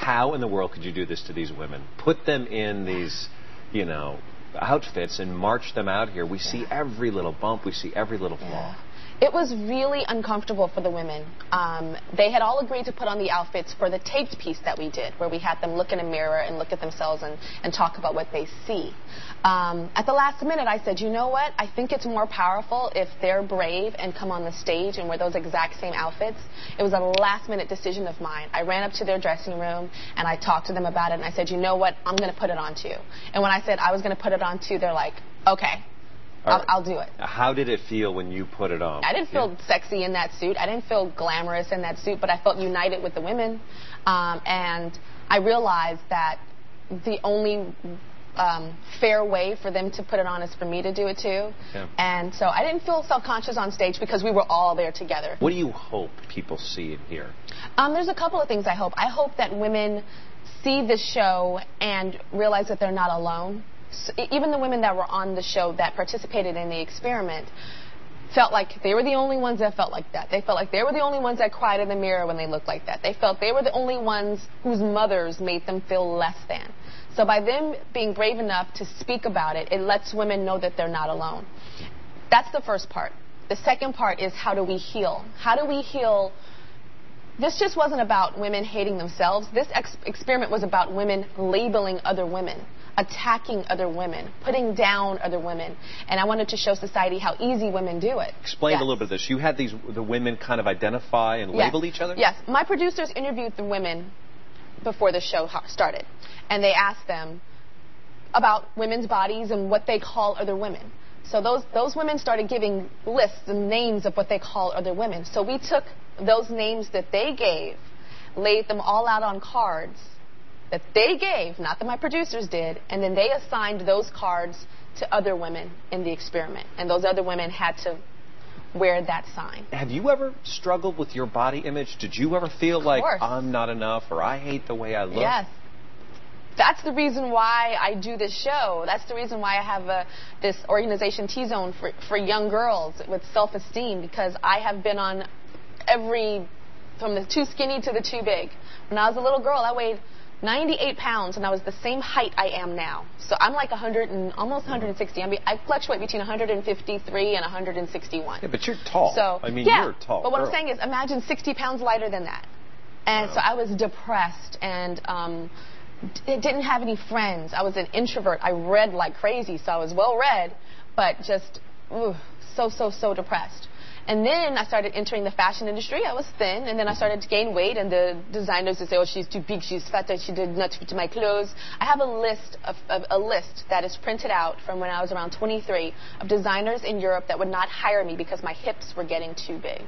How in the world could you do this to these women? Put them in these, you know, outfits and march them out here. We see every little bump. We see every little flaw. It was really uncomfortable for the women. They had all agreed to put on the outfits for the taped piece that we did, where we had them look in a mirror and look at themselves and talk about what they see. At the last minute, I said, you know what? I think it's more powerful if they're brave and come on the stage and wear those exact same outfits. It was a last-minute decision of mine. I ran up to their dressing room and I talked to them about it, and I said, you know what? I'm going to put it on too. And when I said I was going to put it on too, they're like, okay. I'll do it. How did it feel when you put it on? I didn't feel sexy in that suit. I didn't feel glamorous in that suit, but I felt united with the women. And I realized that the only fair way for them to put it on is for me to do it too. Yeah. And so I didn't feel self-conscious on stage because we were all there together. What do you hope people see and hear? There's a couple of things I hope. I hope that women see this show and realize that they're not alone. So even the women that were on the show that participated in the experiment felt like they were the only ones that felt like that. They felt like they were the only ones that cried in the mirror when they looked like that. They felt they were the only ones whose mothers made them feel less than. So by them being brave enough to speak about it, it lets women know that they're not alone. That's the first part. The second part is, how do we heal? How do we heal? This just wasn't about women hating themselves. This experiment was about women labeling other women, attacking other women, putting down other women. And I wanted to show society how easy women do it. Explain a little bit of this. You had the women kind of identify and label each other? Yes. My producers interviewed the women before the show started. And they asked them about women's bodies and what they call other women. So those women started giving lists and names of what they call other women. So we took those names that they gave, laid them all out on cards that they gave, not that my producers did, and then they assigned those cards to other women in the experiment. And those other women had to wear that sign. Have you ever struggled with your body image? Did you ever feel like I'm not enough or I hate the way I look? Yes. That's the reason why I do this show. That's the reason why I have this organization, T-Zone, for young girls with self-esteem, because I have been on from the too skinny to the too big. When I was a little girl, I weighed 98 pounds, and I was the same height I am now. So I'm like almost 160. I fluctuate between 153 and 161. Yeah, but you're tall. So, I mean, you're a tall But what girl. I'm saying is, imagine 60 pounds lighter than that. And so I was depressed and didn't have any friends. I was an introvert. I read like crazy, so I was well read, but just so depressed. And then I started entering the fashion industry. I was thin, and then I started to gain weight, and the designers would say, oh, she's too big, she's fat, she did not fit my clothes. I have a list that is printed out from when I was around 23 of designers in Europe that would not hire me because my hips were getting too big.